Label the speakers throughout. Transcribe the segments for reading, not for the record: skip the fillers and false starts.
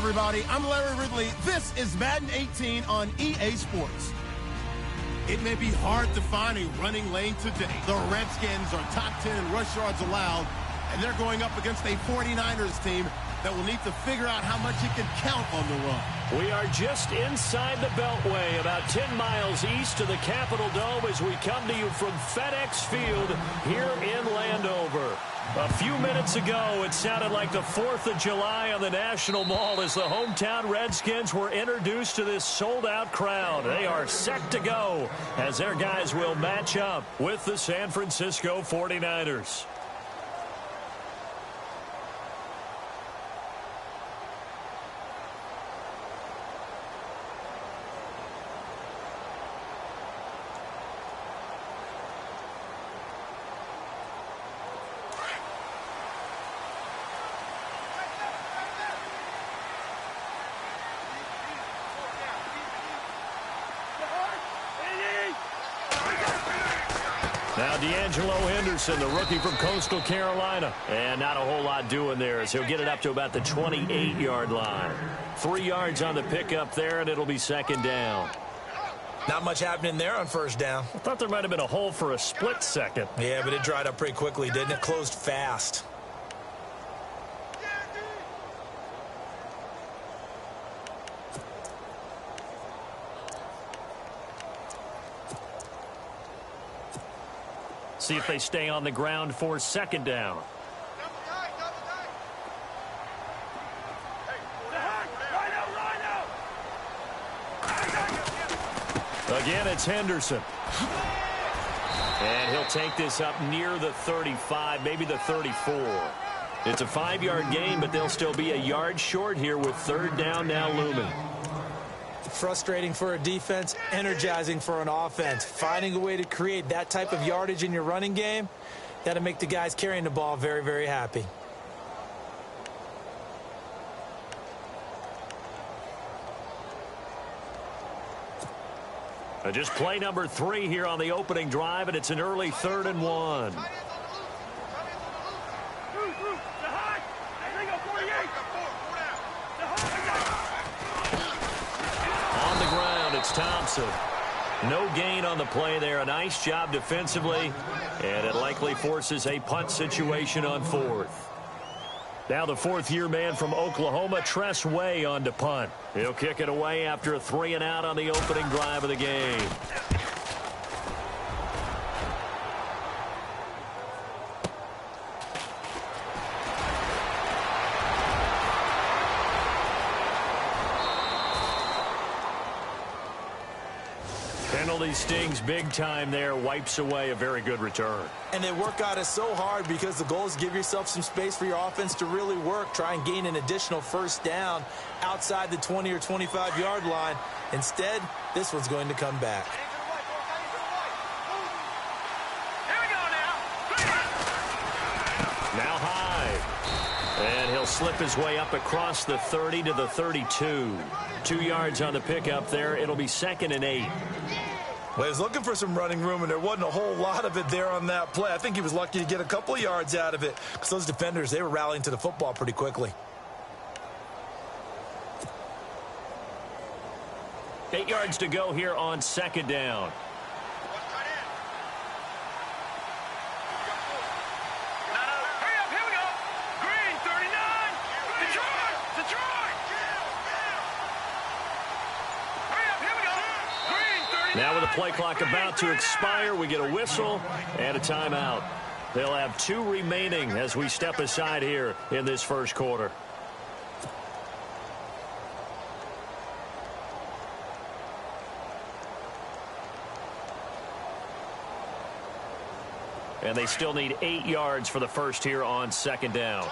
Speaker 1: everybody. I'm Larry Ridley. This is Madden 18 on EA Sports. It may be hard to find a running lane today. The Redskins are top 10 in rush yards allowed, and they're going up against a 49ers team that will need to figure out how much it can count on the run.
Speaker 2: We are just inside the Beltway, about 10 miles east of the Capitol Dome as we come to you from FedEx Field here in Landover. A few minutes ago, it sounded like the 4th of July on the National Mall as the hometown Redskins were introduced to this sold-out crowd. They are set to go as their guys will match up with the San Francisco 49ers. Now D'Angelo Henderson, the rookie from Coastal Carolina. And not a whole lot doing there as he'll get it up to about the 28-yard line. 3 yards on the pickup there, and it'll be second down.
Speaker 3: Not much happening there on first down.
Speaker 2: I thought there might have been a hole for a split second.
Speaker 3: Yeah, but it dried up pretty quickly, didn't it? Closed fast.
Speaker 2: See if they stay on the ground for second down. Again, it's Henderson. And he'll take this up near the 35, maybe the 34. It's a 5-yard gain, but they'll still be a yard short here with third down now looming.
Speaker 3: Frustrating for a defense, energizing for an offense. Finding a way to create that type of yardage in your running game, that'll make the guys carrying the ball very, very happy.
Speaker 2: Just play number 3 here on the opening drive, and it's an early 3rd and 1. On the ground, it's Thompson. No gain on the play there. A nice job defensively, and it likely forces a punt situation on 4th. Now the 4th-year man from Oklahoma, Tress Way, on to punt. He'll kick it away after a 3-and-out on the opening drive of the game. Penalty stings big time there, wipes away a very good return.
Speaker 3: And they work out it so hard because the goal is give yourself some space for your offense to really work. Try and gain an additional first down outside the 20 or 25-yard line. Instead, this one's going to come back.
Speaker 2: Now high. And he'll slip his way up across the 30 to the 32. 2 yards on the pickup there. It'll be 2nd and 8.
Speaker 3: Well, he was looking for some running room, and there wasn't a whole lot of it there on that play. I think he was lucky to get a couple of yards out of it because those defenders, they were rallying to the football pretty quickly.
Speaker 2: 8 yards to go here on second down. Now with the play clock about to expire, we get a whistle and a timeout. They'll have 2 remaining as we step aside here in this first quarter. And they still need 8 yards for the first here on second down.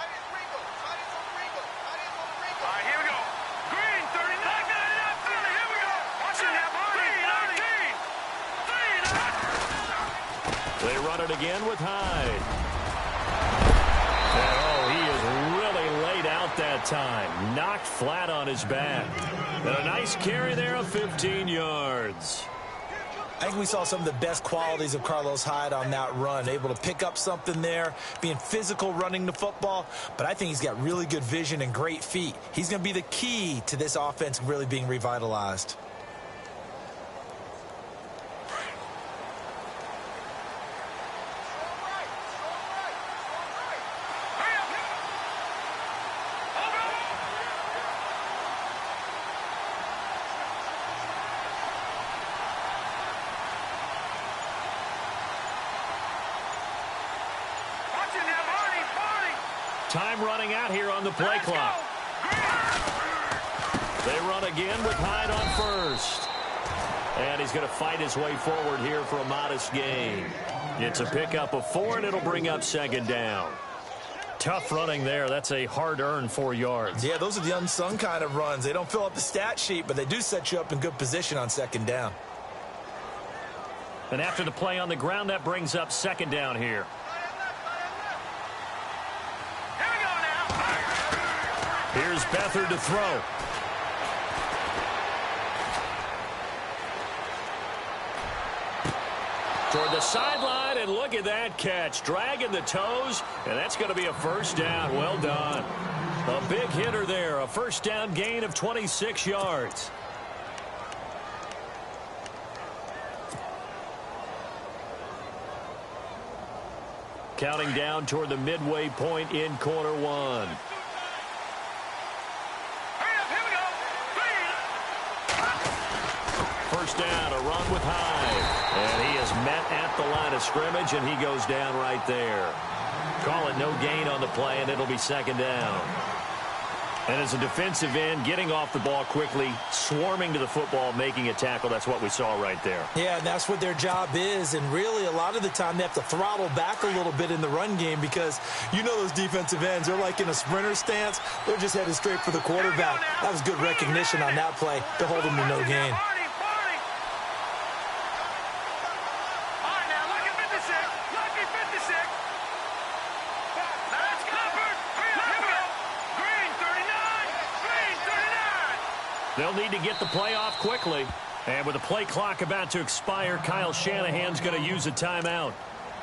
Speaker 2: They run it again with Hyde. Oh, he is really laid out that time. Knocked flat on his back. And a nice carry there of 15 yards.
Speaker 3: I think we saw some of the best qualities of Carlos Hyde on that run, able to pick up something there, being physical running the football, but I think he's got really good vision and great feet. He's going to be the key to this offense really being revitalized.
Speaker 2: Time running out here on the play clock. They run again with Hyde on first. And he's going to fight his way forward here for a modest gain. It's a pickup of 4, and it'll bring up second down. Tough running there. That's a hard-earned 4 yards.
Speaker 3: Yeah, those are the unsung kind of runs. They don't fill up the stat sheet, but they do set you up in good position on second down.
Speaker 2: And after the play on the ground, that brings up second down here. Here's Beathard to throw. Toward the sideline, and look at that catch. Dragging the toes, and that's going to be a first down. Well done. A big hitter there. A first down gain of 26 yards. Counting down toward the midway point in quarter one. First down, a run with Hyde. And he is met at the line of scrimmage, and he goes down right there. Call it no gain on the play, and it'll be second down. And as a defensive end, getting off the ball quickly, swarming to the football, making a tackle, that's what we saw right there.
Speaker 3: Yeah, and that's what their job is. And really, a lot of the time, they have to throttle back a little bit in the run game because you know those defensive ends, they're like in a sprinter stance. They're just headed straight for the quarterback. That was good recognition on that play to hold them to no gain.
Speaker 2: They'll need to get the play off quickly. And with the play clock about to expire, Kyle Shanahan's going to use a timeout.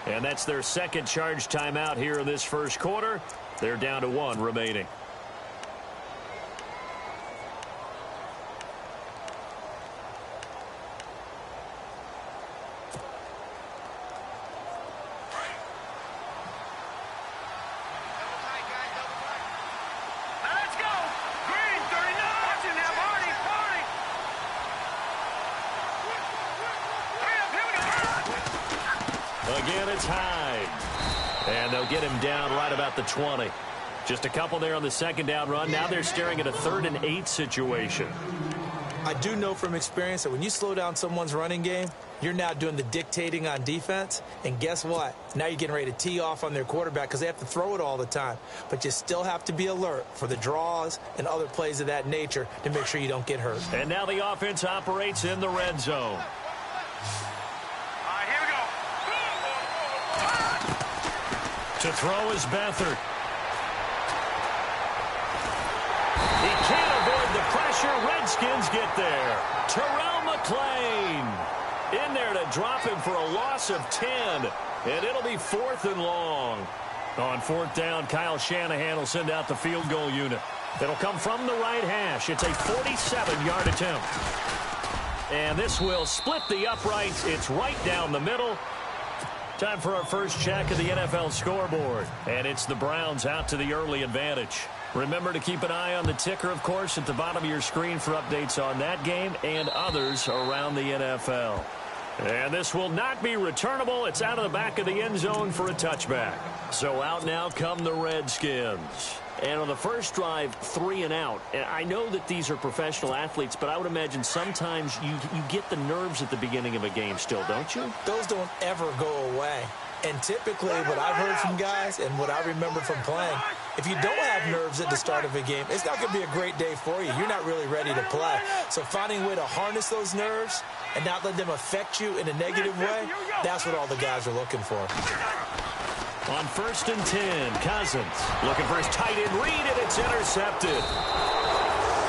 Speaker 2: And that's their second charge timeout here in this first quarter. They're down to 1 remaining. Again, it's Hyde. And they'll get him down right about the 20. Just a couple there on the second down run. Now they're staring at a 3rd and 8 situation.
Speaker 3: I do know from experience that when you slow down someone's running game, you're now doing the dictating on defense. And guess what? Now you're getting ready to tee off on their quarterback because they have to throw it all the time. But you still have to be alert for the draws and other plays of that nature to make sure you don't get hurt.
Speaker 2: And now the offense operates in the red zone. To throw is Beathard. He can't avoid the pressure. Redskins get there. Terrell McClain in there to drop him for a loss of 10. And it'll be 4th and long. On 4th down, Kyle Shanahan will send out the field goal unit. It'll come from the right hash. It's a 47-yard attempt. And this will split the uprights. It's right down the middle. Time for our first check of the NFL scoreboard. And it's the Browns out to the early advantage. Remember to keep an eye on the ticker, of course, at the bottom of your screen for updates on that game and others around the NFL. And this will not be returnable. It's out of the back of the end zone for a touchback. So out now come the Redskins. And on the first drive, 3 and out. And I know that these are professional athletes, but I would imagine sometimes you get the nerves at the beginning of a game still, don't you?
Speaker 3: Those don't ever go away. And typically what I've heard from guys and what I remember from playing, if you don't have nerves at the start of a game, it's not going to be a great day for you. You're not really ready to play. So finding a way to harness those nerves and not let them affect you in a negative way, that's what all the guys are looking for.
Speaker 2: On 1st and 10, Cousins looking for his tight end read, and it's intercepted.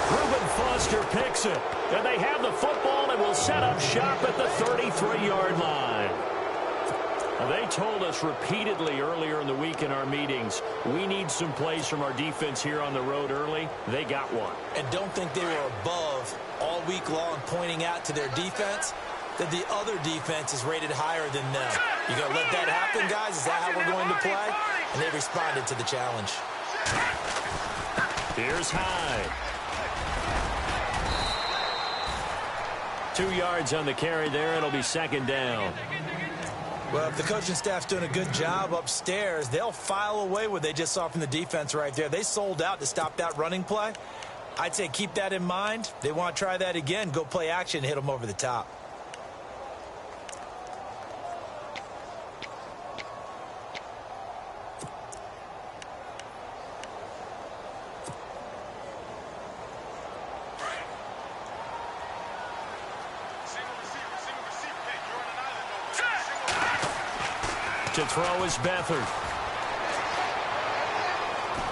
Speaker 2: Reuben Foster picks it, and they have the football and will set up shop at the 33-yard line. Now, they told us repeatedly earlier in the week in our meetings, we need some plays from our defense here on the road early. They got one.
Speaker 3: And don't think they were above all week long pointing out to their defense that the other defense is rated higher than them. You going to let that happen, guys? Is that how we're going to play? And they responded to the challenge.
Speaker 2: Here's Hyde. 2 yards on the carry there. It'll be second down.
Speaker 3: Well, if the coaching staff's doing a good job upstairs, they'll file away what they just saw from the defense right there. They sold out to stop that running play. I'd say keep that in mind. They want to try that again. Go play action and hit them over the top.
Speaker 2: To throw is Beathard.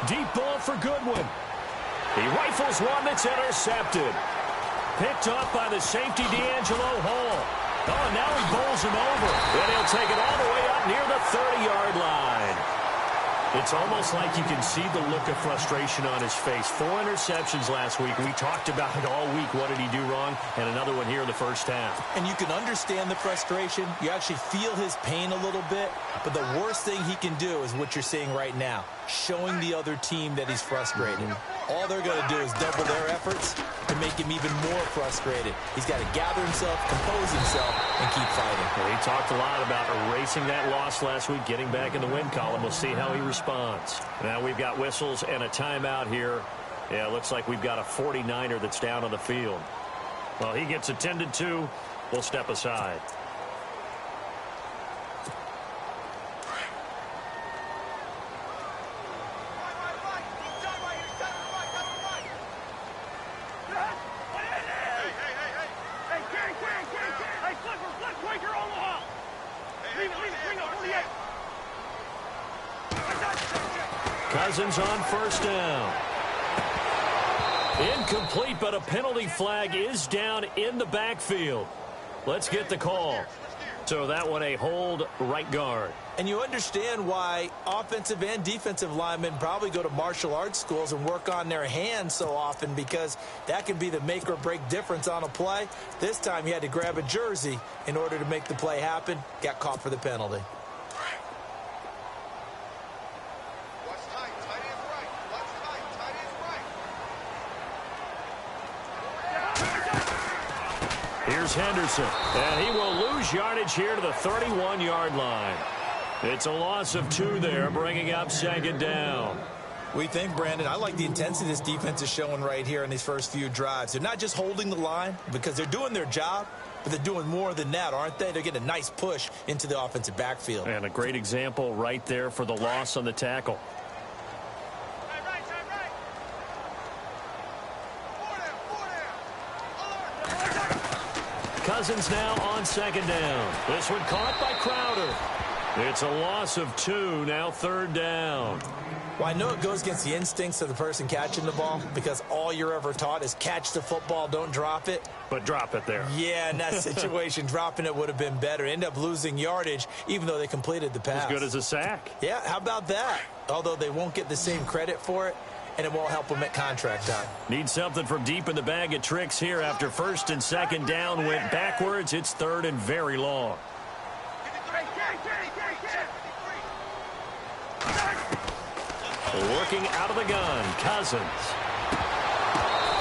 Speaker 2: Deep ball for Goodwin. He rifles one that's intercepted. Picked off by the safety, D'Angelo Hall. Oh, and now he bowls him over. And he'll take it all the way up near the 30-yard line. It's almost like you can see the look of frustration on his face. 4 interceptions last week. We talked about it all week. What did he do wrong? And another one here in the first half.
Speaker 3: And you can understand the frustration. You actually feel his pain a little bit. But the worst thing he can do is what you're seeing right now, showing the other team that he's frustrated. All they're going to do is double their efforts to make him even more frustrated. He's got to gather himself, compose himself, and keep fighting.
Speaker 2: Well, he talked a lot about erasing that loss last week, getting back in the win column. We'll see how he responds. Now we've got whistles and a timeout here. Yeah, it looks like we've got a 49er that's down on the field. Well, he gets attended to. We'll step aside. Cousins on first down. Incomplete, but a penalty flag is down in the backfield. Let's get the call. So that one a hold right guard.
Speaker 3: And you understand why offensive and defensive linemen probably go to martial arts schools and work on their hands so often, because that can be the make or break difference on a play. This time he had to grab a jersey in order to make the play happen. Got caught for the penalty.
Speaker 2: Here's Henderson, and he will lose yardage here to the 31-yard line. It's a loss of 2 there, bringing up second down.
Speaker 3: We think, Brandon, I like the intensity this defense is showing right here in these first few drives. They're not just holding the line because they're doing their job, but they're doing more than that, aren't they? They're getting a nice push into the offensive backfield.
Speaker 2: And a great example right there for the loss on the tackle. Cousins now on second down. This one caught by Crowder. It's a loss of 2, now third down.
Speaker 3: Well, I know it goes against the instincts of the person catching the ball, because all you're ever taught is catch the football, don't drop it.
Speaker 2: But drop it there.
Speaker 3: Yeah, in that situation, dropping it would have been better. End up losing yardage, even though they completed the pass.
Speaker 2: As good as a sack.
Speaker 3: Yeah, how about that? Although they won't get the same credit for it, and it won't help them at contract time.
Speaker 2: Need something from deep in the bag of tricks here after first and second down went backwards. It's third and very long. Working out of the gun, Cousins.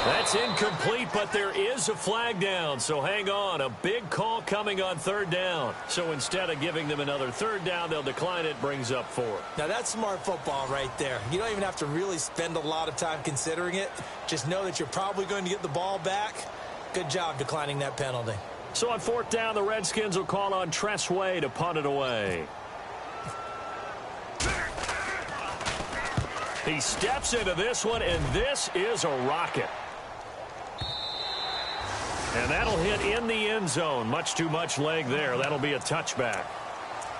Speaker 2: That's incomplete, but there is a flag down, so hang on. A big call coming on third down. So instead of giving them another third down, they'll decline it, brings up 4.
Speaker 3: Now, that's smart football right there. You don't even have to really spend a lot of time considering it. Just know that you're probably going to get the ball back. Good job declining that penalty.
Speaker 2: So on fourth down, the Redskins will call on Tressway to punt it away. He steps into this one, and this is a rocket. And that'll hit in the end zone. Much too much leg there. That'll be a touchback.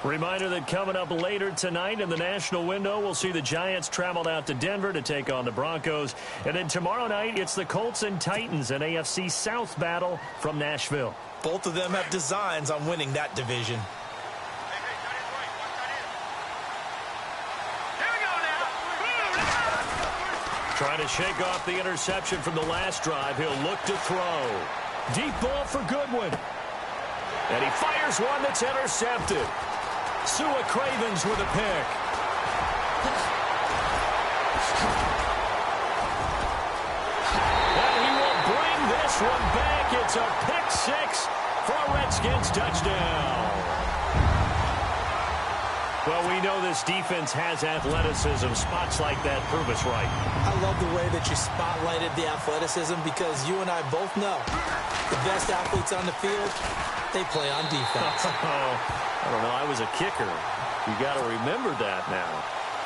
Speaker 2: Reminder that coming up later tonight in the national window, we'll see the Giants travel out to Denver to take on the Broncos. And then tomorrow night, it's the Colts and Titans, an AFC South battle from Nashville.
Speaker 3: Both of them have designs on winning that division.
Speaker 2: Trying to shake off the interception from the last drive. He'll look to throw. Deep ball for Goodwin. And he fires one that's intercepted. Sua Cravens with a pick. And he will bring this one back. It's a pick six for a Redskins touchdown. Well, we know this defense has athleticism. Spots like that prove us right.
Speaker 3: I love the way that you spotlighted the athleticism because you and I both know the best athletes on the field, they play on defense.
Speaker 2: I don't know. I was a kicker. You got to remember that now.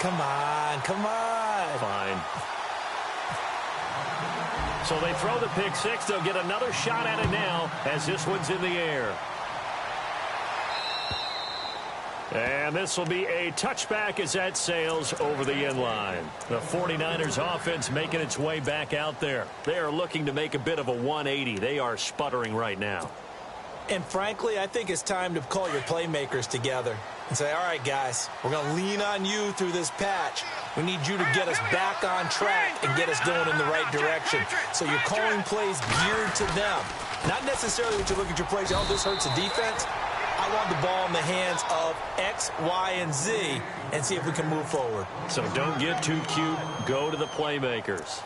Speaker 3: Come on, come on.
Speaker 2: Fine. So they throw the pick six. They'll get another shot at it now as this one's in the air. And this will be a touchback as that sails over the end line. The 49ers offense making its way back out there. They are looking to make a bit of a 180. They are sputtering right now.
Speaker 3: And frankly, I think it's time to call your playmakers together and say, all right, guys, we're going to lean on you through this patch. We need you to get us back on track and get us going in the right direction. So you're calling plays geared to them. Not necessarily when you look at your plays, oh, this hurts the defense. I want the ball in the hands of X, Y, and Z and see if we can move forward.
Speaker 2: So don't get too cute. Go to the playmakers.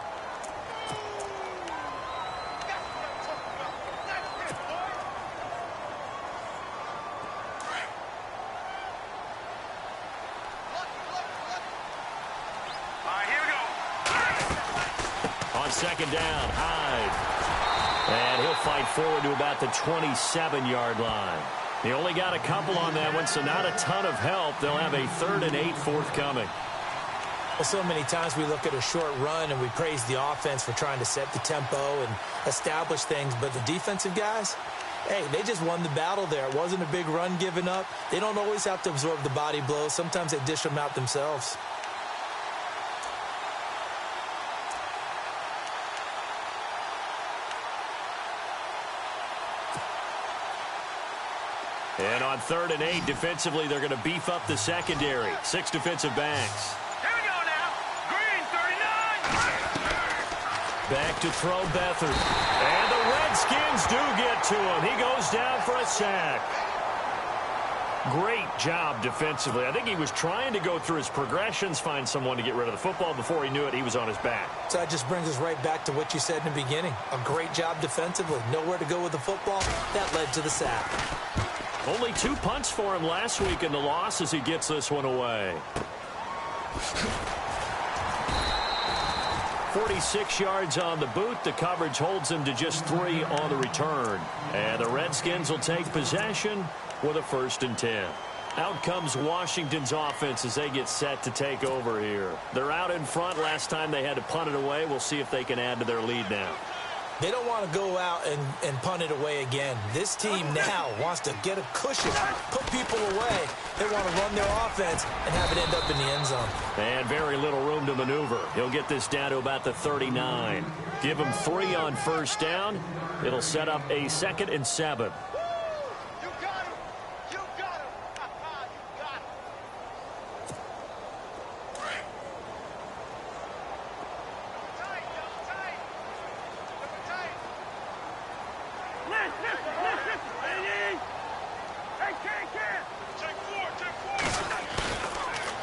Speaker 2: Second down, Hyde. And he'll fight forward to about the 27-yard line. He only got a couple on that one, so not a ton of help. They'll have a 3rd and 8 forthcoming.
Speaker 3: Well, so many times we look at a short run and we praise the offense for trying to set the tempo and establish things, but the defensive guys, hey, they just won the battle there. It wasn't a big run given up. They don't always have to absorb the body blows. Sometimes they dish them out themselves.
Speaker 2: And on 3rd and 8, defensively, they're going to beef up the secondary. 6 defensive backs.
Speaker 4: Here we go now. Green, 39.
Speaker 2: Back to throw Beathard. And the Redskins do get to him. He goes down for a sack. Great job defensively. I think he was trying to go through his progressions, find someone to get rid of the football. Before he knew it, he was on his back.
Speaker 3: So that just brings us right back to what you said in the beginning. A great job defensively. Nowhere to go with the football. That led to the sack.
Speaker 2: Only 2 punts for him last week in the loss as he gets this one away. 46 yards on the boot. The coverage holds him to just 3 on the return. And the Redskins will take possession with a 1st and 10. Out comes Washington's offense as they get set to take over here. They're out in front. Last time they had to punt it away. We'll see if they can add to their lead now.
Speaker 3: They don't want to go out and punt it away again. This team now wants to get a cushion, put people away. They want to run their offense and have it end up in the end zone.
Speaker 2: And very little room to maneuver. He'll get this down to about the 39. Give him 3 on 1st down. It'll set up a 2nd and 7.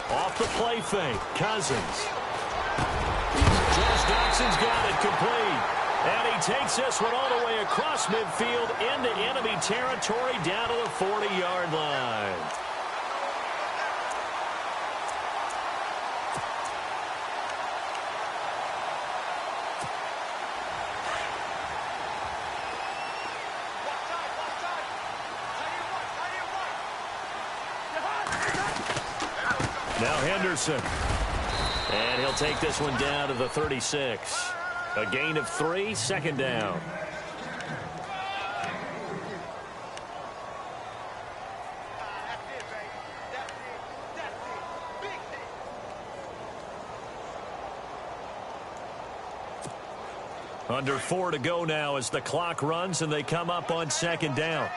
Speaker 2: Off the play fake, Cousins. Josh Doxson's got it complete. And he takes this one all the way across midfield into enemy territory down to the 40-yard line. Now Henderson. And he'll take this one down to the 36. A gain of 3, 2nd down. Under 4 to go now as the clock runs and they come up on second down.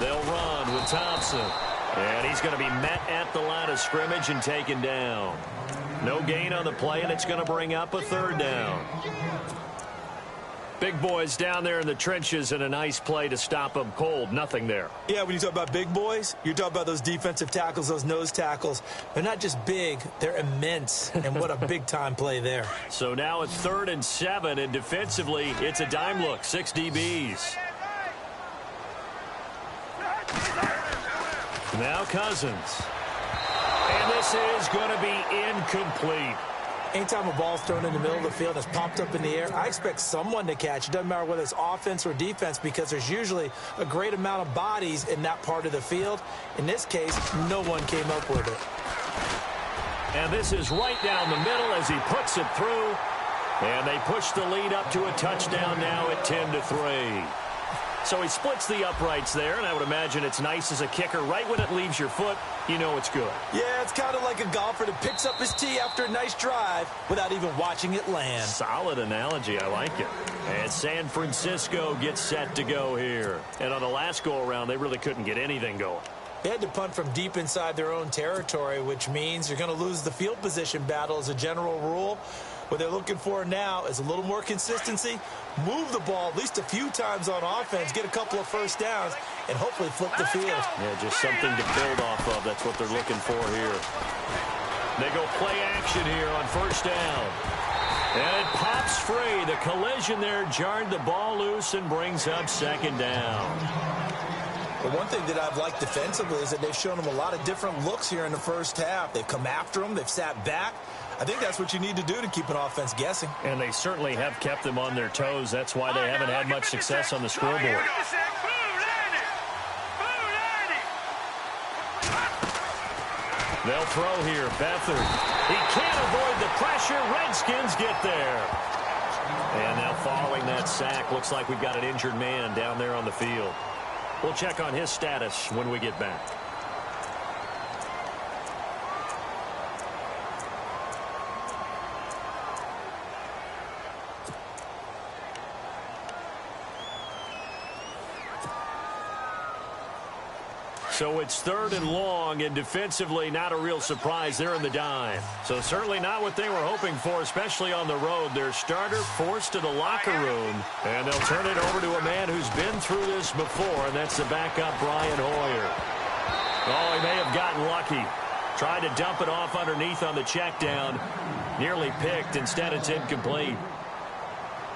Speaker 2: They'll run with Thompson. And he's going to be met at the line of scrimmage and taken down. No gain on the play, and it's going to bring up a third down. Big boys down there in the trenches, and a nice play to stop them cold. Nothing there.
Speaker 3: Yeah, when you talk about big boys, you're talking about those defensive tackles, those nose tackles. They're not just big, they're immense. And what a big-time play there.
Speaker 2: So now it's 3rd and 7, and defensively, it's a dime look. 6 DBs. Now Cousins. And this is going to be incomplete.
Speaker 3: Anytime a ball's thrown in the middle of the field and it's popped up in the air, I expect someone to catch. It doesn't matter whether it's offense or defense because there's usually a great amount of bodies in that part of the field. In this case, no one came up with it.
Speaker 2: And this is right down the middle as he puts it through. And they push the lead up to a touchdown now at 10-3. So he splits the uprights there, and I would imagine it's nice as a kicker. Right when it leaves your foot, you know it's good.
Speaker 3: Yeah, it's kind of like a golfer that picks up his tee after a nice drive without even watching it land.
Speaker 2: Solid analogy. I like it. And San Francisco gets set to go here. And on the last go-around, they really couldn't get anything going.
Speaker 3: They had to punt from deep inside their own territory, which means you're going to lose the field position battle as a general rule. What they're looking for now is a little more consistency, move the ball at least a few times on offense, get a couple of first downs, and hopefully flip the field.
Speaker 2: Yeah, just something to build off of. That's what they're looking for here. They go play action here on first down. And it pops free. The collision there jarred the ball loose and brings up second down.
Speaker 3: But one thing that I've liked defensively is that they've shown them a lot of different looks here in the first half. They've come after them. They've sat back. I think that's what you need to do to keep an offense guessing.
Speaker 2: And they certainly have kept them on their toes. That's why they haven't had much success on the scoreboard. They'll throw here. Beathard. He can't avoid the pressure. Redskins get there. And now following that sack, looks like we've got an injured man down there on the field. We'll check on his status when we get back. So it's 3rd and long, and defensively not a real surprise. They're in the dime. So certainly not what they were hoping for, especially on the road. Their starter forced to the locker room, and they'll turn it over to a man who's been through this before, and that's the backup, Brian Hoyer. Oh, he may have gotten lucky. Tried to dump it off underneath on the check down. Nearly picked. Instead, it's incomplete.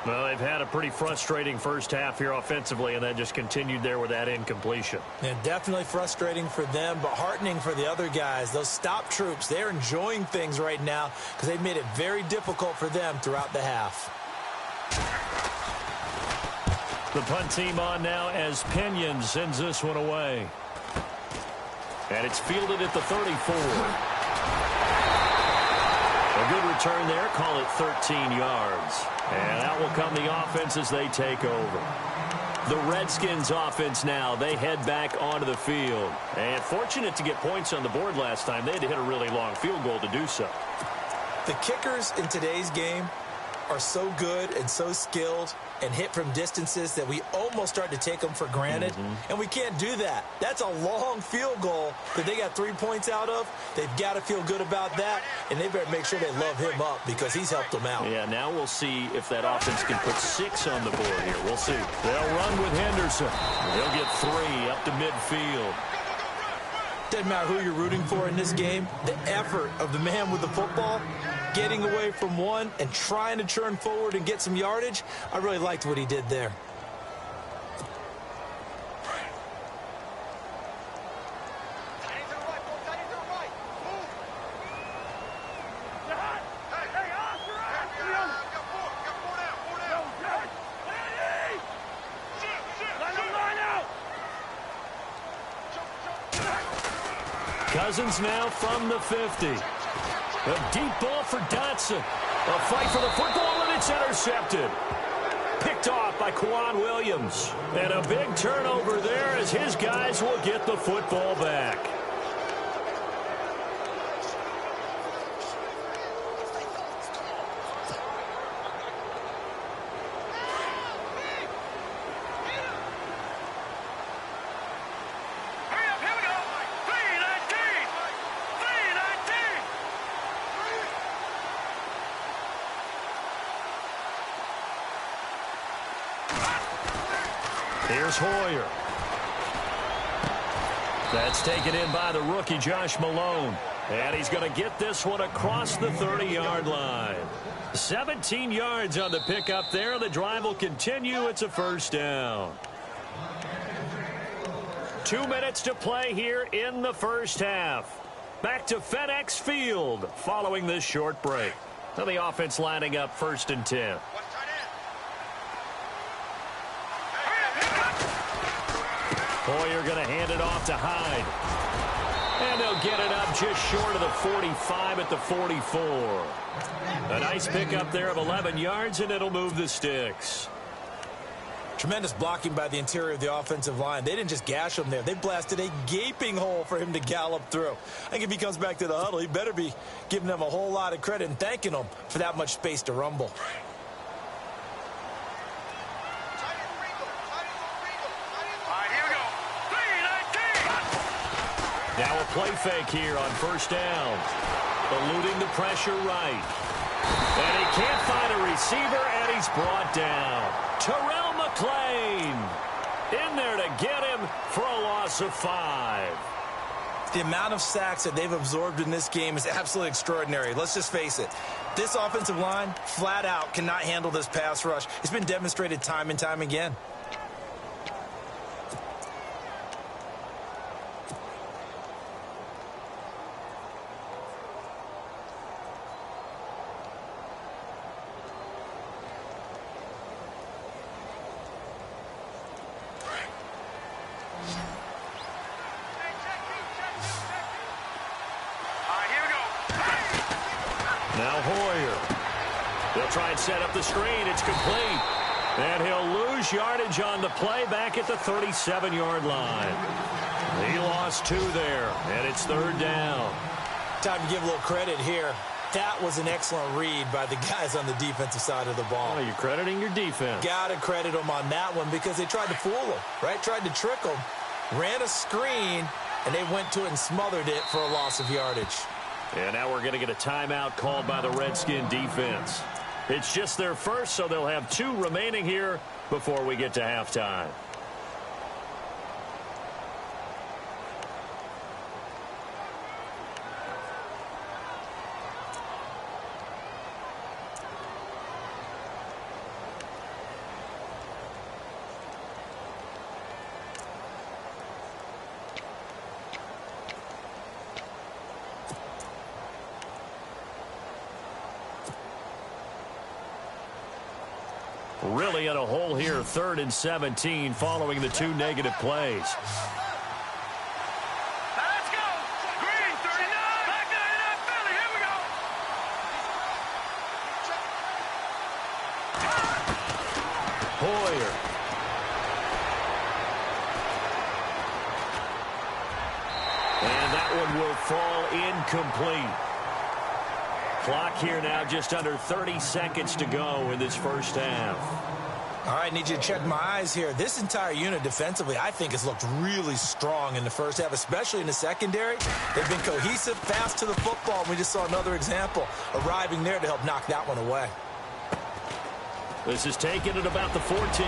Speaker 2: Well, they've had a pretty frustrating first half here offensively, and then just continued there with that incompletion.
Speaker 3: And definitely frustrating for them, but heartening for the other guys. Those stop troops, they're enjoying things right now because they've made it very difficult for them throughout the half.
Speaker 2: The punt team on now as Pinion sends this one away. And it's fielded at the 34. A good return there. Call it 13 yards. And out will come the offense as they take over. The Redskins offense now. They head back onto the field. And fortunate to get points on the board last time. They had to hit a really long field goal to do so.
Speaker 3: The kickers in today's game are so good and so skilled and hit from distances that we almost start to take them for granted. And we can't do that. That's a long field goal that they got 3 points out of. They've got to feel good about that, and they better make sure they love him up because he's helped them out.
Speaker 2: Yeah, now we'll see if that offense can put 6 on the board here. We'll see. They'll run with Henderson. He'll get 3 up to midfield.
Speaker 3: Doesn't matter who you're rooting for in this game. The effort of the man with the football, getting away from one and trying to turn forward and get some yardage, I really liked what he did there.
Speaker 2: Cousins now from the 50. A deep ball for Dotson. A fight for the football, and it's intercepted. Picked off by Quan Williams. And a big turnover there as his guys will get the football back. Here's Hoyer. That's taken in by the rookie, Josh Malone. And he's going to get this one across the 30-yard line. 17 yards on the pickup there. The drive will continue. It's a first down. 2 minutes to play here in the first half. Back to FedEx Field following this short break. So the offense lining up 1st and 10. Hoyer going to hand it off to Hyde. And they'll get it up just short of the 45 at the 44. A nice pickup there of 11 yards, and it'll move the sticks.
Speaker 3: Tremendous blocking by the interior of the offensive line. They didn't just gash him there. They blasted a gaping hole for him to gallop through. I think if he comes back to the huddle, he better be giving them a whole lot of credit and thanking them for that much space to rumble.
Speaker 2: Now a play fake here on 1st down. Eluding the pressure right. And he can't find a receiver, and he's brought down. Terrell McClain in there to get him for a loss of 5.
Speaker 3: The amount of sacks that they've absorbed in this game is absolutely extraordinary. Let's just face it. This offensive line, flat out, cannot handle this pass rush. It's been demonstrated time and time again.
Speaker 2: Now Hoyer. They'll try and set up the screen. It's complete. And he'll lose yardage on the play back at the 37-yard line. He lost 2 there, and it's 3rd down.
Speaker 3: Time to give a little credit here. That was an excellent read by the guys on the defensive side of the ball.
Speaker 2: Oh, you're crediting your defense.
Speaker 3: Got to credit them on that one because they tried to fool them, right? Tried to trick them, ran a screen, and they went to it and smothered it for a loss of yardage.
Speaker 2: And now we're going to get a timeout called by the Redskin defense. It's just their first, so they'll have 2 remaining here before we get to halftime. Really in a hole here, 3rd and 17 following the 2 negative plays.
Speaker 4: Let's go. Green, 39. Back 99, Philly. Here we go.
Speaker 2: Hoyer. And that one will fall incomplete. Clock here now, just under 30 seconds to go in this first half.
Speaker 3: All right, need you to check my eyes here. This entire unit defensively, I think, has looked really strong in the first half, especially in the secondary. They've been cohesive, fast to the football. We just saw another example arriving there to help knock that one away.
Speaker 2: This is taken at about the 14.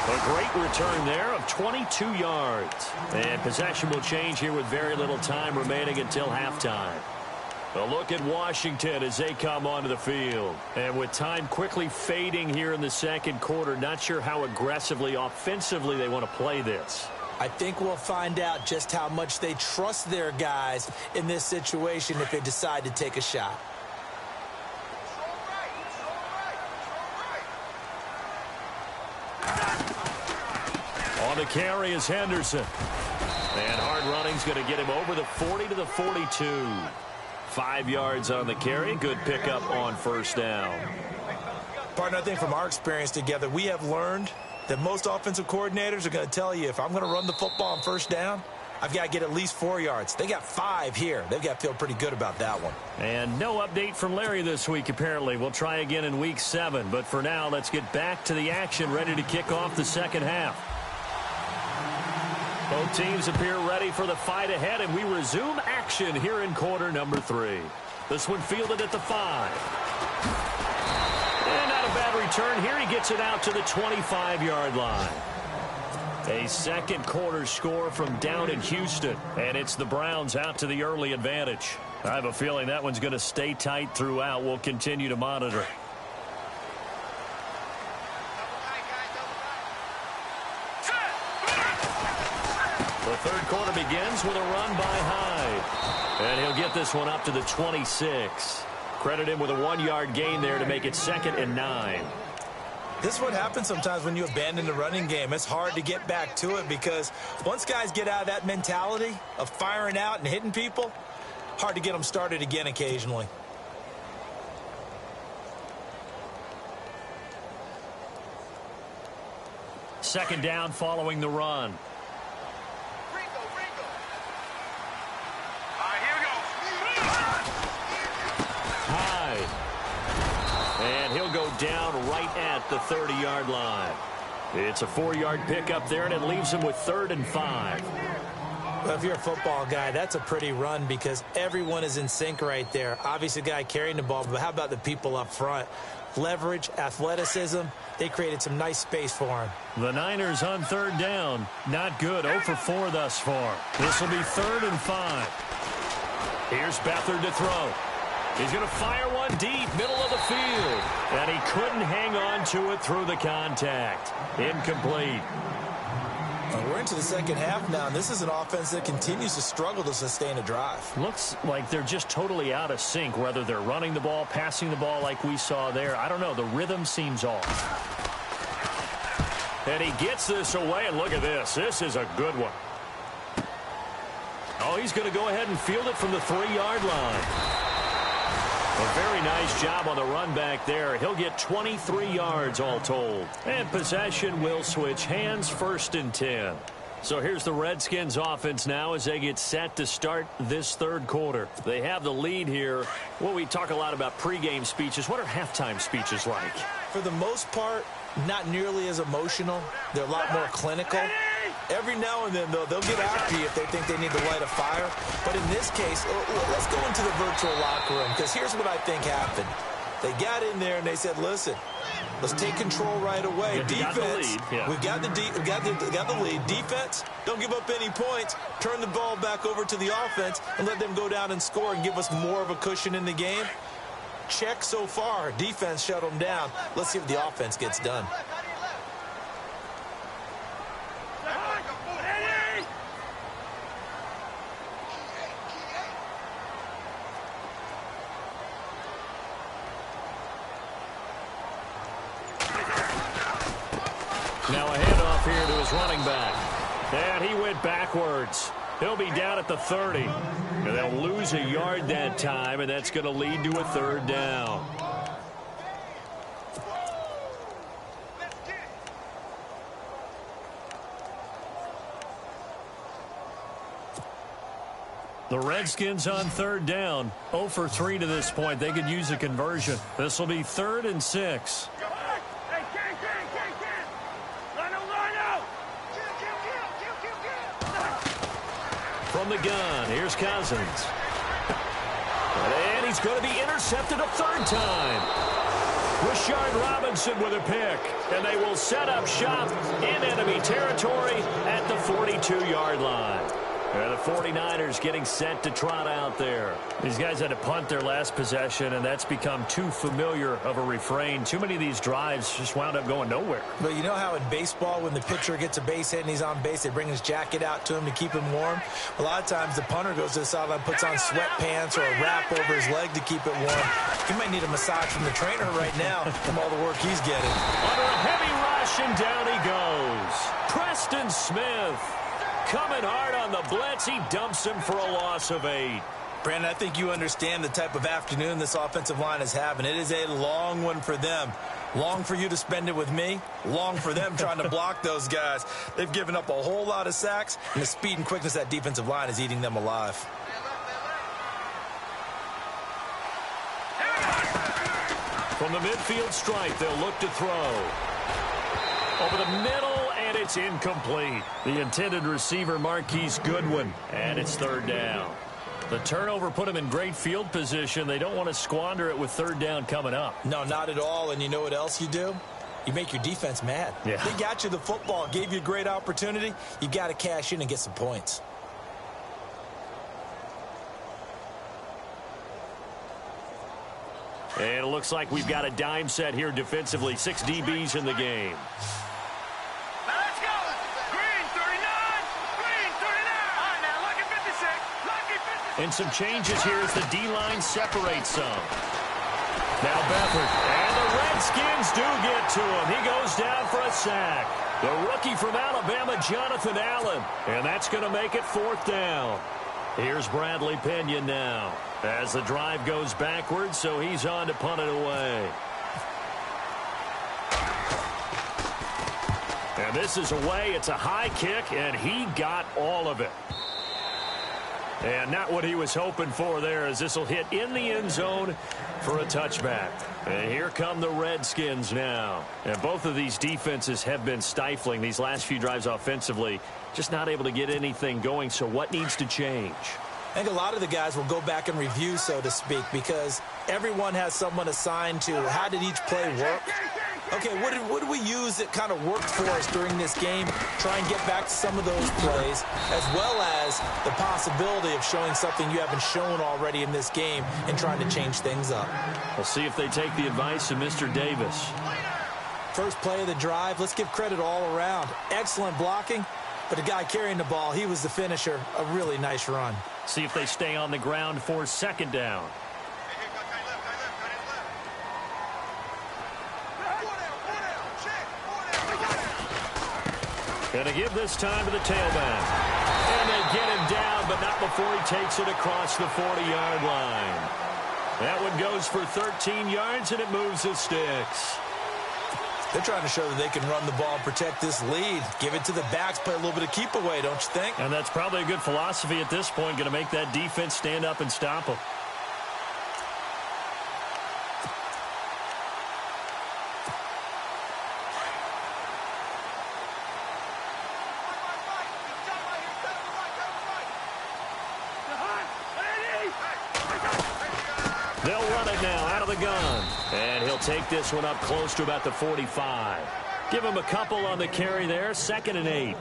Speaker 2: A great return there of 22 yards. And possession will change here with very little time remaining until halftime. A look at Washington as they come onto the field. And with time quickly fading here in the second quarter, not sure how aggressively, offensively they want to play this.
Speaker 3: I think we'll find out just how much they trust their guys in this situation if they decide to take a shot.
Speaker 2: On the carry is Henderson. And hard running's going to get him over the 40 to the 42. 5 yards on the carry. Good pickup on 1st down.
Speaker 3: Partner, I think from our experience together, we have learned that most offensive coordinators are going to tell you if I'm going to run the football on 1st down, I've got to get at least 4 yards. They got 5 here. They've got to feel pretty good about that one.
Speaker 2: And no update from Larry this week, apparently. We'll try again in week 7. But for now, let's get back to the action, ready to kick off the second half. Both teams appear ready for the fight ahead, and we resume action here in quarter number 3. This one fielded at the 5. And not a bad on return here. He gets it out to the 25-yard line. A second quarter score from down in Houston, and it's the Browns out to the early advantage. I have a feeling that one's going to stay tight throughout. We'll continue to monitor. The third quarter begins with a run by Hyde, and he'll get this one up to the 26. Credit him with a 1-yard gain there to make it 2nd and 9.
Speaker 3: This is what happens sometimes when you abandon the running game. It's hard to get back to it because once guys get out of that mentality of firing out and hitting people, hard to get them started again occasionally.
Speaker 2: Second down following the run. And he'll go down right at the 30-yard line. It's a 4-yard pickup there, and it leaves him with 3rd and 5.
Speaker 3: Well, if you're a football guy, that's a pretty run because everyone is in sync right there. Obviously, the guy carrying the ball, but how about the people up front? Leverage, athleticism, they created some nice space for him.
Speaker 2: The Niners on 3rd down. Not good. 0 for 4 thus far. This will be 3rd and 5. Here's Beathard to throw. He's going to fire one deep, middle of the field. And he couldn't hang on to it through the contact. Incomplete.
Speaker 3: We're into the second half now, and this is an offense that continues to struggle to sustain a drive.
Speaker 2: Looks like they're just totally out of sync, whether they're running the ball, passing the ball like we saw there. I don't know. The rhythm seems off. And he gets this away, and look at this. This is a good one. Oh, he's going to go ahead and field it from the 3-yard line. A very nice job on the run back there. He'll get 23 yards all told. And possession will switch hands, 1st and 10. So here's the Redskins offense now as they get set to start this third quarter. They have the lead here. Well, we talk a lot about pregame speeches. What are halftime speeches like?
Speaker 3: For the most part, not nearly as emotional. They're a lot more clinical. Every now and then, though, they'll get after you if they think they need to light a fire. But in this case, let's go into the virtual locker room, because here's what I think happened. They got in there and they said, listen, let's take control right away. Defense, we've got the lead. Defense, don't give up any points. Turn the ball back over to the offense and let them go down and score and give us more of a cushion in the game. Check so far. Defense shut them down. Let's see if the offense gets done.
Speaker 2: Now a handoff here to his running back. And he went backwards. He'll be down at the 30. And they'll lose a yard that time, and that's going to lead to a 3rd down. The Redskins on 3rd down. 0 for 3 to this point. They could use a conversion. This will be 3rd and 6. From the gun, here's Cousins. And he's going to be intercepted a 3rd time. Rashard Robinson with a pick. And they will set up shop in enemy territory at the 42-yard line. The 49ers getting set to trot out there. These guys had to punt their last possession, and that's become too familiar of a refrain. Too many of these drives just wound up going nowhere.
Speaker 3: But you know how in baseball, when the pitcher gets a base hit and he's on base, they bring his jacket out to him to keep him warm? A lot of times the punter goes to the sideline, puts on sweatpants or a wrap over his leg to keep it warm. He might need a massage from the trainer right now from all the work he's getting.
Speaker 2: Under a heavy rush, and down he goes. Preston Smith. Coming hard on the blitz. He dumps him for a loss of 8.
Speaker 3: Brandon, I think you understand the type of afternoon this offensive line is having. It is a long one for them. Long for you to spend it with me. Long for them trying to block those guys. They've given up a whole lot of sacks, and the speed and quickness of that defensive line is eating them alive.
Speaker 2: From the midfield stripe, they'll look to throw. Over the middle, and it's incomplete. The intended receiver, Marquise Goodwin, and it's 3rd down. The turnover put them in great field position. They don't want to squander it with third down coming up.
Speaker 3: No, not at all. And you know what else you do? You make your defense mad.
Speaker 2: Yeah.
Speaker 3: They got you the football, gave you a great opportunity. You got to cash in and get some points.
Speaker 2: And it looks like we've got a dime set here defensively. 6 DBs in the game.
Speaker 4: Now let's go. Green 39. Green 39. All right, now lucky 56. Lucky 56.
Speaker 2: And some changes here as the D-line separates some. Now Beathard. And the Redskins do get to him. He goes down for a sack. The rookie from Alabama, Jonathan Allen. And that's going to make it 4th down. Here's Bradley Pinion now as the drive goes backwards, so he's on to punt it away. And this is away. It's a high kick, and he got all of it. And not what he was hoping for there, as this will hit in the end zone for a touchback. And here come the Redskins now. And both of these defenses have been stifling these last few drives offensively. Just not able to get anything going, so what needs to change?
Speaker 3: I think a lot of the guys will go back and review, so to speak, because everyone has someone assigned to how did each play work. Okay, what did we use that kind of worked for us during this game? Try and get back to some of those plays, as well as the possibility of showing something you haven't shown already in this game and trying to change things up.
Speaker 2: We'll see if they take the advice of Mr. Davis.
Speaker 3: First play of the drive, let's give credit all around. Excellent blocking, but the guy carrying the ball, he was the finisher. A really nice run.
Speaker 2: See if they stay on the ground for 2nd down. Going to give this time to the tailback. And they get him down, but not before he takes it across the 40-yard line. That one goes for 13 yards, and it moves the sticks.
Speaker 3: They're trying to show that they can run the ball and protect this lead. Give it to the backs, play a little bit of keep away, don't you think?
Speaker 2: And that's probably a good philosophy at this point, going to make that defense stand up and stop them. They'll run it now out of the gun. And he'll take this one up close to about the 45. Give him a couple on the carry there. 2nd and 8.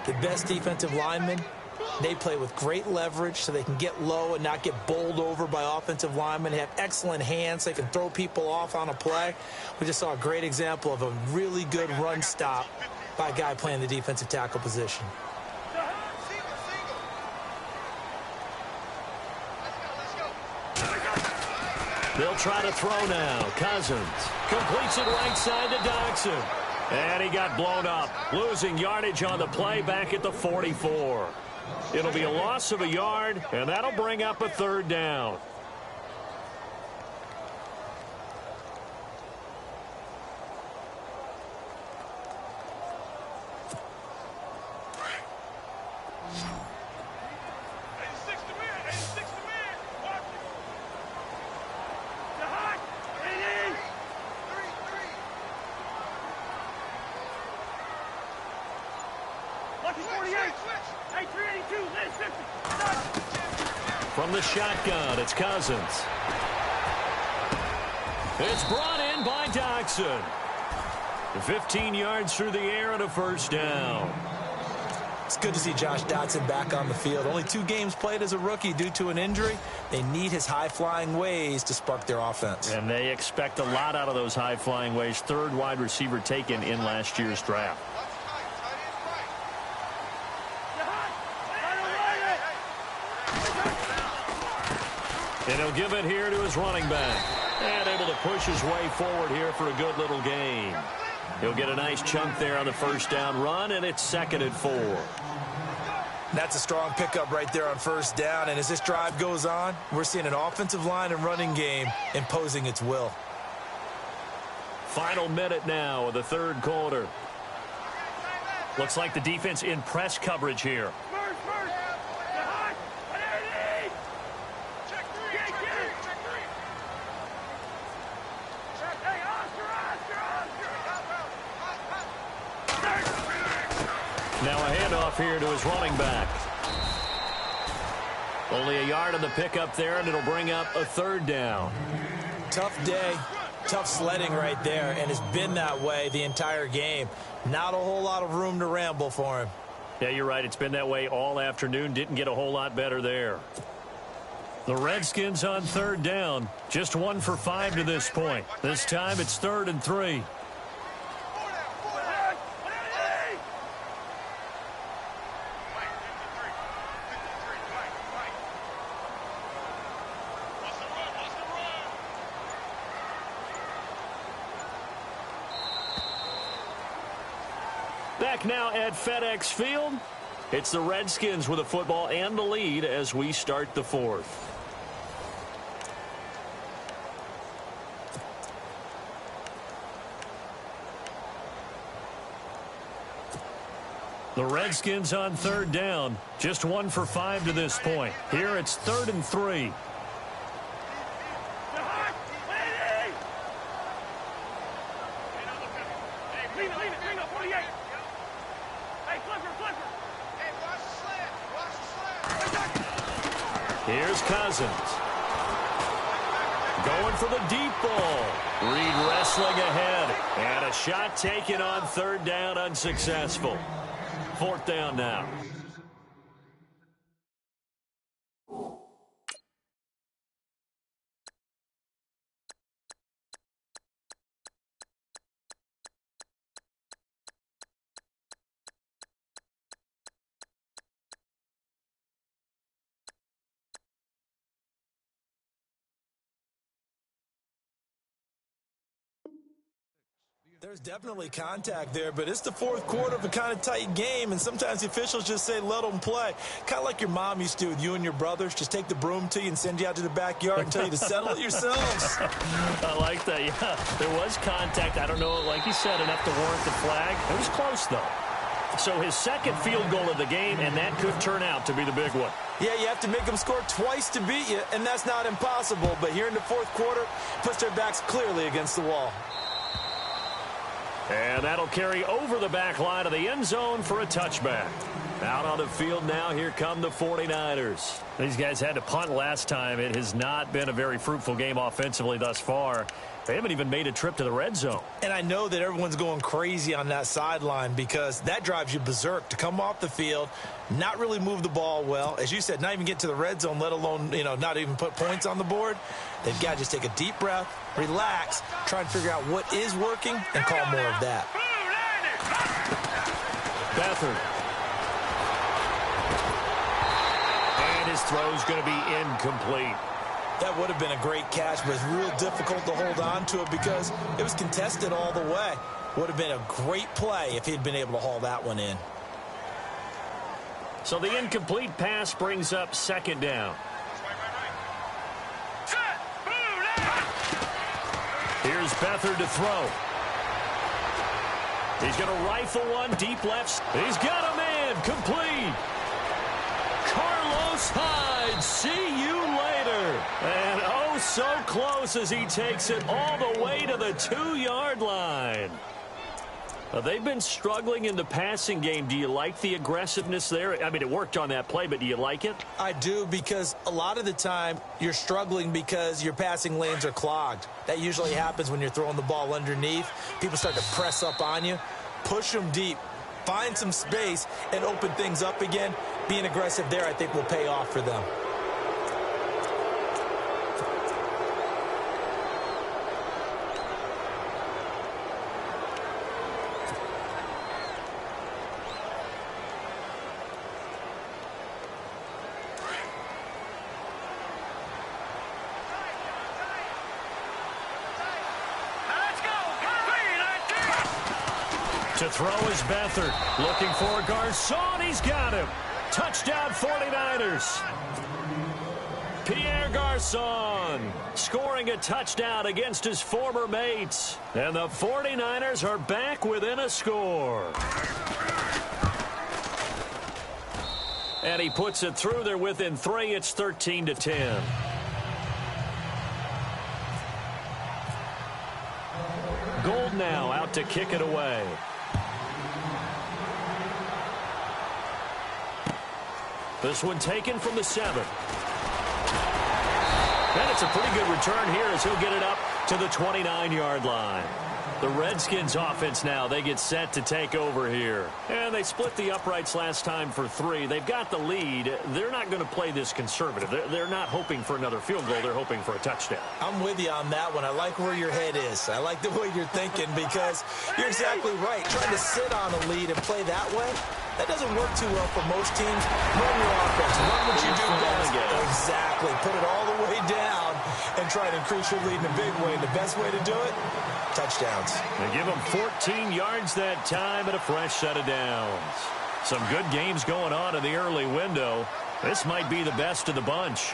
Speaker 3: The best defensive linemen, they play with great leverage so they can get low and not get bowled over by offensive linemen. They have excellent hands. They can throw people off on a play. We just saw a great example of a really good run stop by a guy playing the defensive tackle position.
Speaker 2: They'll try to throw now. Cousins completes it right side to Dodson. And he got blown up, losing yardage on the play back at the 44. It'll be a loss of a yard, and that'll bring up a 3rd down. From the shotgun, it's Cousins. It's brought in by Dodson. 15 yards through the air and a 1st down.
Speaker 3: It's good to see Josh Dodson back on the field. Only 2 games played as a rookie due to an injury. They need his high-flying ways to spark their offense.
Speaker 2: And they expect a lot out of those high-flying ways. 3rd wide receiver taken in last year's draft. And he'll give it here to his running back. And able to push his way forward here for a good little gain. He'll get a nice chunk there on the 1st down run, and it's 2nd and 4.
Speaker 3: That's a strong pickup right there on 1st down. And as this drive goes on, we're seeing an offensive line and running game imposing its will.
Speaker 2: Final minute now of the 3rd quarter. Looks like the defense in press coverage here. Now a handoff here to his running back. Only a yard on the pickup there, and it'll bring up a third down.
Speaker 3: Tough day, tough sledding right there, and it's been that way the entire game. Not a whole lot of room to ramble for him.
Speaker 2: Yeah, you're right. It's been that way all afternoon. Didn't get a whole lot better there. The Redskins on third down. Just 1 for 5 to this point. This time it's 3rd and 3. Back now at FedEx Field. It's the Redskins with the football and the lead as we start the 4th. The Redskins on third down. Just 1 for 5 to this point. Here it's 3rd and 3. Here's Cousins. Going for the deep ball. Reed wrestling ahead. And a shot taken on third down, unsuccessful. 4th down now.
Speaker 3: There's definitely contact there, but it's the 4th quarter of a kind of tight game, and sometimes the officials just say, let them play. Kind of like your mom used to do with you and your brothers. Just take the broom to you and send you out to the backyard and tell you to settle it yourselves.
Speaker 2: I like that, yeah. There was contact. I don't know, like you said, enough to warrant the flag. It was close, though. So his 2nd field goal of the game, and that could turn out to be the big one.
Speaker 3: Yeah, you have to make them score twice to beat you, and that's not impossible. But here in the 4th quarter, puts their backs clearly against the wall.
Speaker 2: And that'll carry over the back line of the end zone for a touchback. Out on the field now, here come the 49ers. These guys had to punt last time. It has not been a very fruitful game offensively thus far. They haven't even made a trip to the red zone. And I know that everyone's going crazy on that sideline because that drives you berserk to come off the field, not really move the ball well. As you said, not even get to the red zone, let alone, not even put points on the board. They've got to just take a deep breath, relax, try and figure out what is working, and call more of that. Beathard. And his throw's going to be incomplete.
Speaker 3: That would have been a great catch, but it's real difficult to hold on to it because it was contested all the way. Would have been a great play if he'd been able to haul that one in.
Speaker 2: So the incomplete pass brings up 2nd down. Here's Beathard to throw. He's going to rifle one deep left. He's got a man complete. Carlos Hyde, see you later. And oh, so close as he takes it all the way to the 2-yard line. They've been struggling in the passing game. Do you like the aggressiveness there? I mean, it worked on that play, but do you like it?
Speaker 3: I do, because a lot of the time you're struggling because your passing lanes are clogged. That usually happens when you're throwing the ball underneath. People start to press up on you. Push them deep. Find some space and open things up again. Being aggressive there, I think, will pay off for them.
Speaker 2: To throw is Beathard. Looking for Garcon. He's got him. Touchdown 49ers. Pierre Garcon scoring a touchdown against his former mates. And the 49ers are back within a score. And he puts it through. They're within 3. It's 13-10. Gold now out to kick it away. This one taken from the 7. And it's a pretty good return here as he'll get it up to the 29-yard line. The Redskins offense now, they get set to take over here. And they split the uprights last time for 3. They've got the lead. They're not going to play this conservative. They're not hoping for another field goal. They're hoping for a touchdown.
Speaker 3: I'm with you on that one. I like where your head is. I like the way you're thinking because you're exactly right. Trying to sit on a lead and play that way, that doesn't work too well for most teams. Run your offense. Run what you do best. Exactly. Put it all the way down and try to increase your lead in a big way. The best way to do it, touchdowns.
Speaker 2: They give them 14 yards that time and a fresh set of downs. Some good games going on in the early window. This might be the best of the bunch.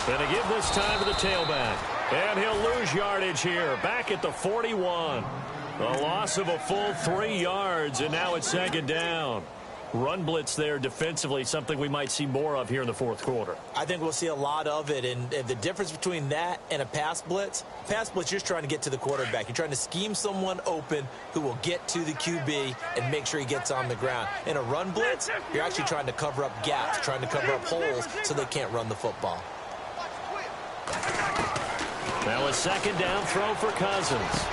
Speaker 2: Gonna give this time to the tailback. And he'll lose yardage here. Back at the 41. A loss of a full 3 yards, and now it's second down. Run blitz there defensively, something we might see more of here in the fourth quarter.
Speaker 3: I think we'll see a lot of it, and the difference between that and a pass blitz, you're just trying to get to the quarterback. You're trying to scheme someone open who will get to the QB and make sure he gets on the ground. In a run blitz, you're actually trying to cover up gaps, trying to cover up holes so they can't run the football.
Speaker 2: Now a second down throw for Cousins.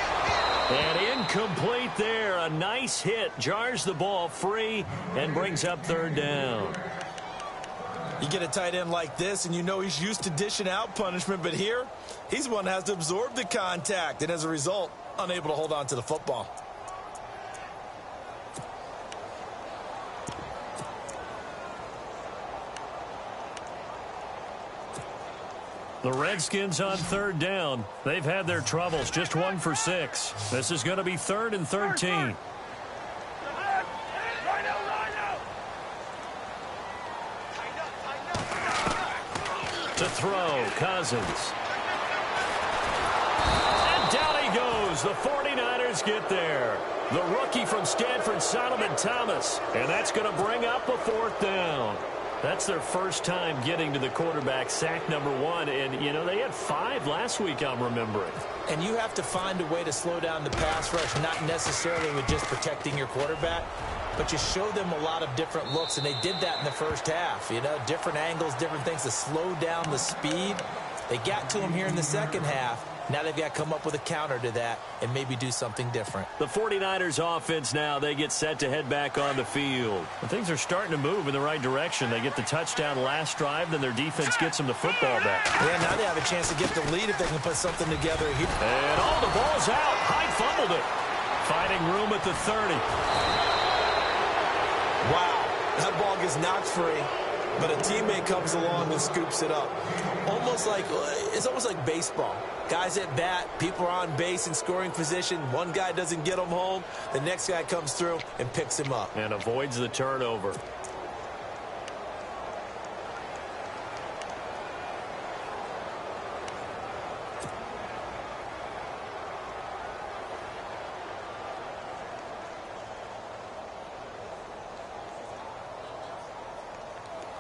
Speaker 2: And incomplete there. A nice hit. Jars the ball free and brings up third down.
Speaker 3: You get a tight end like this, and you know he's used to dishing out punishment. But here, he's the one that has to absorb the contact. And as a result, unable to hold on to the football.
Speaker 2: The Redskins on third down. They've had their troubles. Just 1 for 6. This is going to be 3rd and 13. To throw, Cousins. And down he goes. The 49ers get there. The rookie from Stanford, Solomon Thomas. And that's going to bring up a 4th down. That's their first time getting to the quarterback, sack number 1. And, you know, they had 5 last week, I'm remembering.
Speaker 3: And you have to find a way to slow down the pass rush, not necessarily with just protecting your quarterback, but you show them a lot of different looks, and they did that in the first half. You know, different angles, different things to slow down the speed. They got to him here in the second half. Now they've got to come up with a counter to that and maybe do something different.
Speaker 2: The 49ers offense now, they get set to head back on the field. And things are starting to move in the right direction. They get the touchdown last drive, then their defense gets them the football back.
Speaker 3: Yeah, now they have a chance to get the lead if they can put something together here.
Speaker 2: And all the ball's out. Hyde fumbled it. Finding room at the 30.
Speaker 3: Wow, that ball gets knocked free, but a teammate comes along and scoops it up. It's almost like baseball. Guys at bat, people are on base in scoring position. One guy doesn't get him home. The next guy comes through and picks him up.
Speaker 2: And avoids the turnover.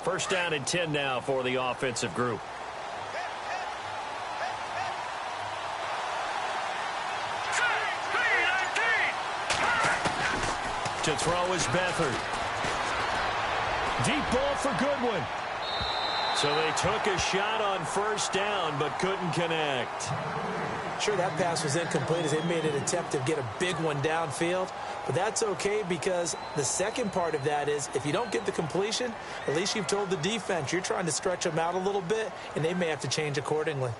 Speaker 2: First down and 10 now for the offensive group. To throw is Beathard. Deep ball for Goodwin. So they took a shot on first down but couldn't connect.
Speaker 3: Sure, that pass was incomplete as they made an attempt to get a big one downfield. But that's okay because the second part of that is if you don't get the completion, at least you've told the defense you're trying to stretch them out a little bit, and they may have to change accordingly.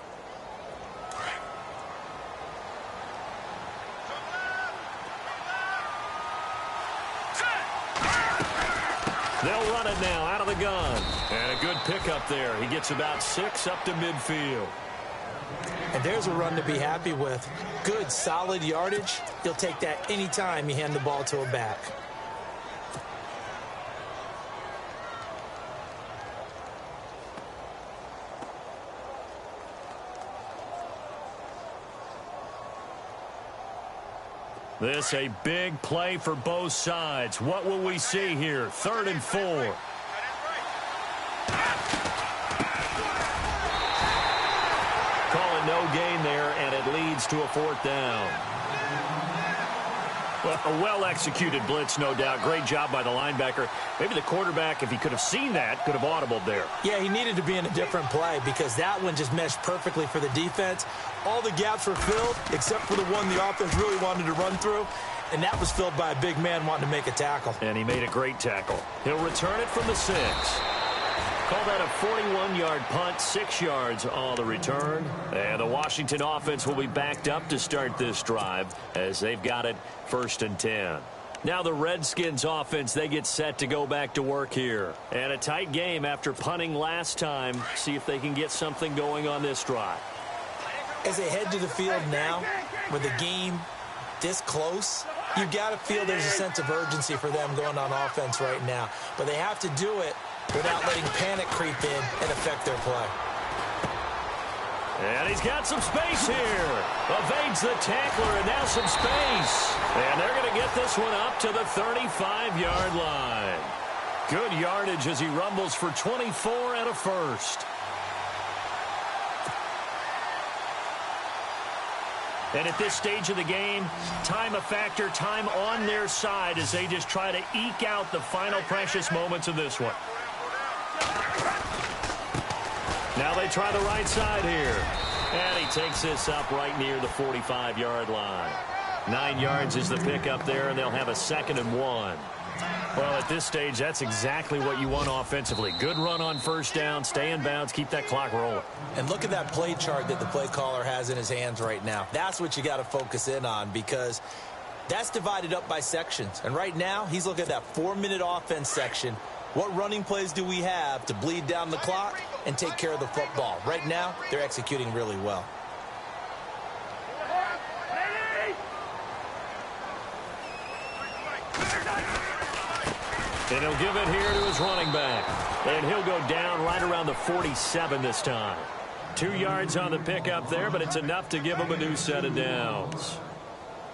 Speaker 2: They'll run it now out of the gun. And a good pickup there. He gets about 6 up to midfield.
Speaker 3: And there's a run to be happy with. Good, solid yardage. You'll take that anytime you hand the ball to a back.
Speaker 2: This a big play for both sides. What will we see here? 3rd and 4. but no gain there, and it leads to a 4th down. Well, a well-executed blitz, no doubt. Great job by the linebacker. Maybe the quarterback, if he could have seen that, could have audibled there.
Speaker 3: Yeah, he needed to be in a different play because that one just meshed perfectly for the defense. All the gaps were filled except for the one the offense really wanted to run through, and that was filled by a big man wanting to make a tackle.
Speaker 2: And he made a great tackle. He'll return it from the 6. Call that a 41-yard punt, 6 yards on the return. And the Washington offense will be backed up to start this drive as they've got it 1st and 10. Now the Redskins offense, they get set to go back to work here. And a tight game after punting last time. See if they can get something going on this drive.
Speaker 3: As they head to the field now, with the game this close, you've got to feel there's a sense of urgency for them going on offense right now. But they have to do it without letting panic creep in and affect their play.
Speaker 2: And he's got some space here. Evades the tackler, and now some space. And they're going to get this one up to the 35-yard line. Good yardage as he rumbles for 24 and a 1st. And at this stage of the game, time a factor, time on their side as they just try to eke out the final precious moments of this one. Now they try the right side here. And he takes this up right near the 45-yard line. 9 yards is the pickup there, and they'll have a 2nd and 1. Well, at this stage, that's exactly what you want offensively. Good run on 1st down, stay in bounds, keep that clock rolling.
Speaker 3: And look at that play chart that the play caller has in his hands right now. That's what you got to focus in on because that's divided up by sections. And right now, he's looking at that 4-minute offense section. What running plays do we have to bleed down the clock and take care of the football? Right now, they're executing really well.
Speaker 2: And he'll give it here to his running back. And he'll go down right around the 47 this time. 2 yards on the pickup there, but it's enough to give him a new set of downs.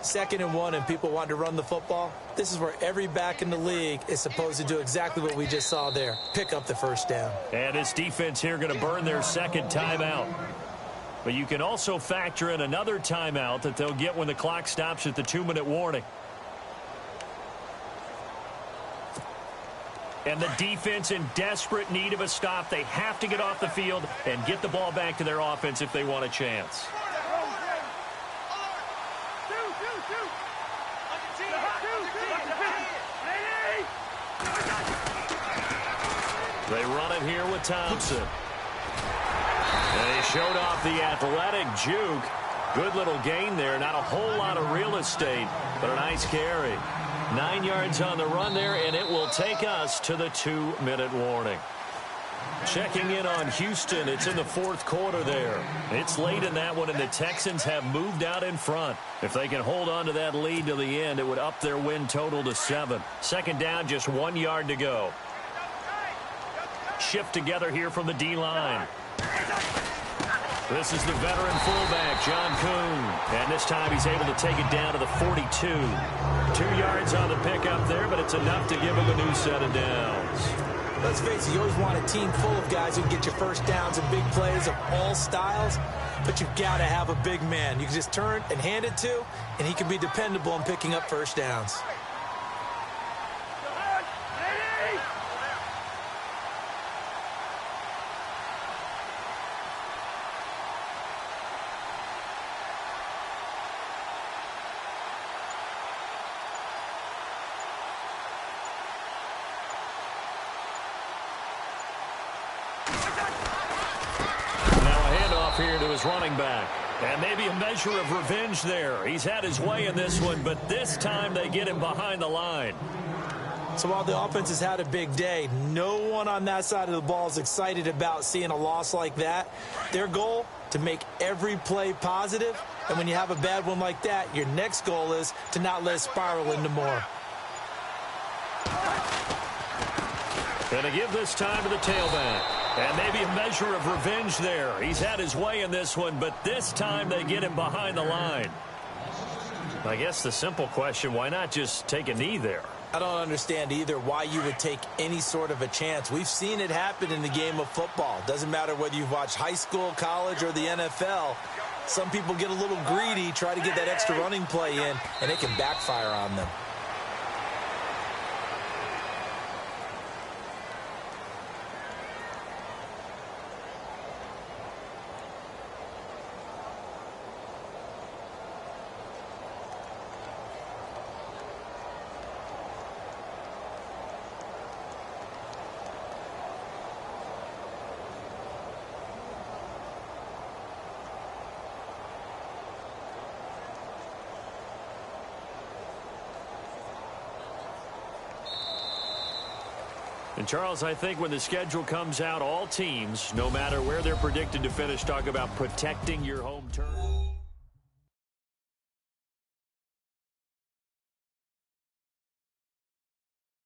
Speaker 3: 2nd and 1 and people want to run the football. This is where every back in the league is supposed to do exactly what we just saw there. Pick up the 1st down.
Speaker 2: And this defense here going to burn their 2nd timeout. But you can also factor in another timeout that they'll get when the clock stops at the 2-minute warning. And the defense in desperate need of a stop. They have to get off the field and get the ball back to their offense if they want a chance. They run it here with Thompson. And he showed off the athletic juke. Good little gain there. Not a whole lot of real estate, but a nice carry. 9 yards on the run there, and it will take us to the 2-minute warning. Checking in on Houston. It's in the 4th quarter there. It's late in that one, and the Texans have moved out in front. If they can hold on to that lead to the end, it would up their win total to 7. 2nd down, just 1 yard to go. Shift together here from the D-line. This is the veteran fullback, John Kuhn. And this time he's able to take it down to the 42. 2 yards on the pickup there, but it's enough to give him a new set of downs.
Speaker 3: Let's face it, you always want a team full of guys who can get you 1st downs and big plays of all styles, but you've got to have a big man. You can just turn and hand it to, and he can be dependable in picking up 1st downs.
Speaker 2: Here to his running back. And maybe a measure of revenge there. He's had his way in this one, but this time they get him behind the line.
Speaker 3: So while the offense has had a big day, no one on that side of the ball is excited about seeing a loss like that. Their goal, to make every play positive. And when you have a bad one like that, your next goal is to not let it spiral into more.
Speaker 2: Going to give this time to the tailback. And maybe a measure of revenge there. He's had his way in this one, but this time they get him behind the line. I guess the simple question, why not just take a knee there?
Speaker 3: I don't understand either why you would take any sort of a chance. We've seen it happen in the game of football. Doesn't matter whether you've watched high school, college, or the NFL. Some people get a little greedy, try to get that extra running play in, and it can backfire on them.
Speaker 2: And, Charles, I think when the schedule comes out, all teams, no matter where they're predicted to finish, talk about protecting your home turf.